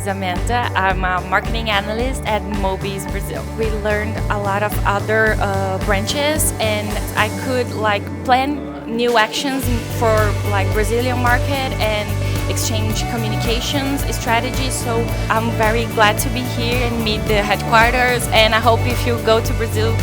is Amanda. I'm a marketing analyst at MOBIS Brazil. We learned a lot of other branches, and I could plan new actions for Brazilian market and exchange communications strategies. So I'm very glad to be here and meet the headquarters, and I hope if you go to Brazil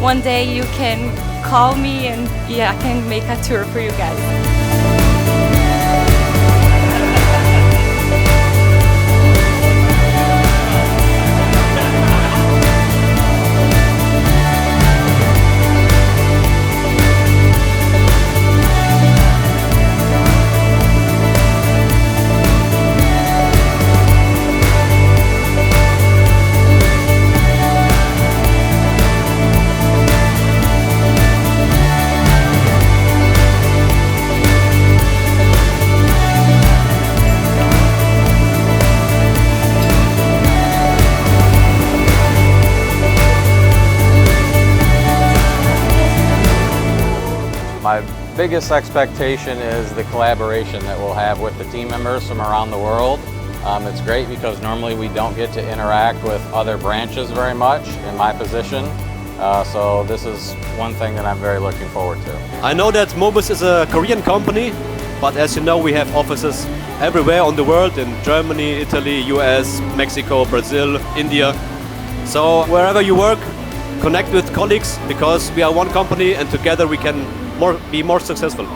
one day you can call me and I can make a tour for you guys. My biggest expectation is the collaboration that we'll have with the team members from around the world. It's great because normally we don't get to interact with other branches very much in my position. So this is one thing that I'm very looking forward to. I know that MOBIS is a Korean company, but as you know, we have offices everywhere on the world, in Germany, Italy, US, Mexico, Brazil, India. So wherever you work, connect with colleagues, because we are one company and together we can be more successful.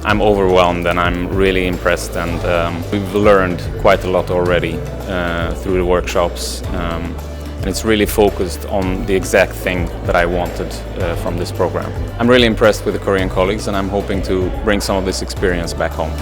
I'm overwhelmed and I'm really impressed, and we've learned quite a lot already through the workshops, and it's really focused on the exact thing that I wanted from this program. I'm really impressed with the Korean colleagues, and I'm hoping to bring some of this experience back home.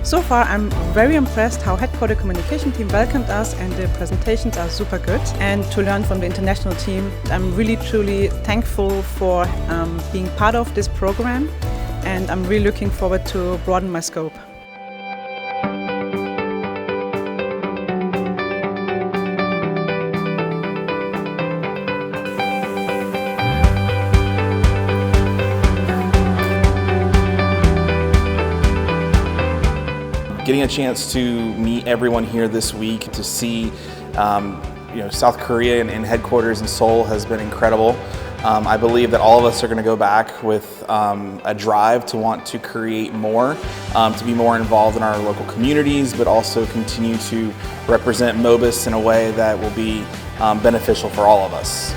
So far, I'm very impressed how headquarter communication team welcomed us, and the presentations are super good. And to learn from the international team, I'm really truly thankful for being part of this program, and I'm really looking forward to broaden my scope. Getting a chance to meet everyone here this week, to see South Korea and headquarters in Seoul has been incredible. I believe that all of us are going to go back with a drive to want to create more, to be more involved in our local communities, but also continue to represent MOBIS in a way that will be beneficial for all of us.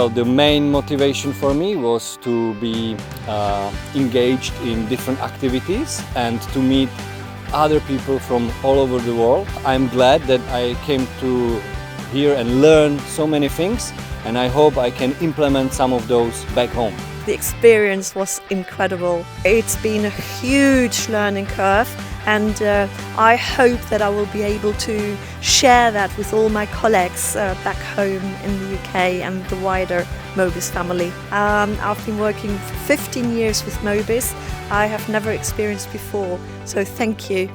Well, the main motivation for me was to be engaged in different activities and to meet other people from all over the world. I'm glad that I came to here and learn so many things, and I hope I can implement some of those back home. The experience was incredible. It's been a huge learning curve, and I hope that I will be able to share that with all my colleagues back home in the UK and the wider MOBIS family. I've been working for 15 years with MOBIS. I have never experienced before, so thank you.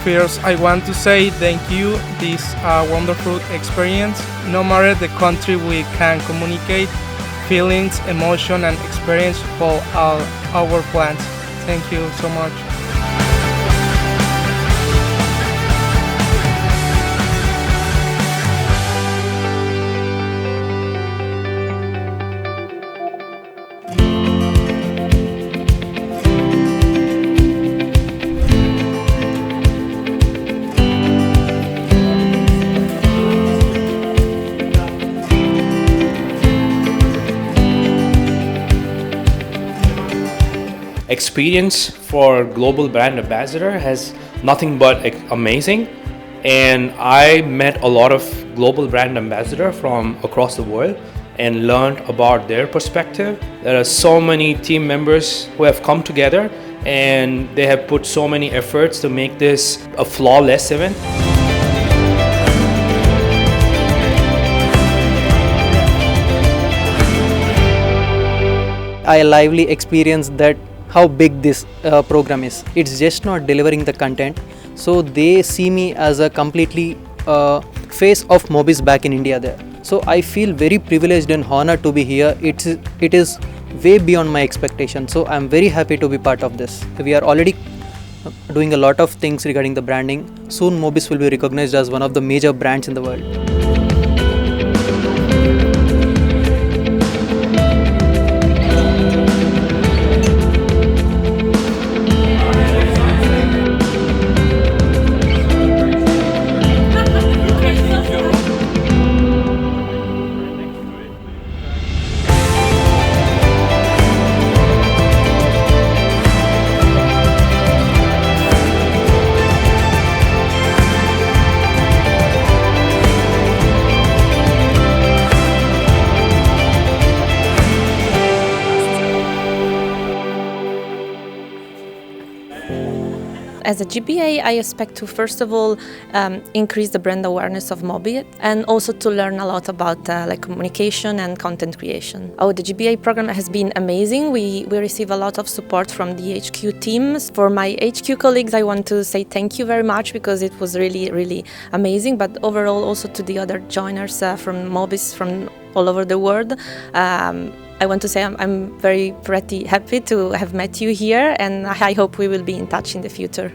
First, I want to say thank you. This wonderful experience. No matter the country, we can communicate feelings, emotion, and experience for all our plans. Thank you so much. Experience for global brand ambassador has nothing but amazing, and I met a lot of global brand ambassador from across the world and learned about their perspective. There are so many team members who have come together and they have put so many efforts to make this a flawless event. I lively experienced that how big this program is. It's just not delivering the content, so they see me as a completely face of MOBIS back in India there. So I feel very privileged and honored to be here. It is way beyond my expectation, so I'm very happy to be part of this. We are already doing a lot of things regarding the branding. Soon MOBIS will be recognized as one of the major brands in the world. As a GBA, I expect to first of all increase the brand awareness of MOBIS and also to learn a lot about like communication and content creation. The GBA program has been amazing. We receive a lot of support from the HQ teams. For my HQ colleagues, I want to say thank you very much because it was really amazing. But overall, also to the other joiners from MOBIS from all over the world. I want to say I'm pretty happy to have met you here, and I hope we will be in touch in the future.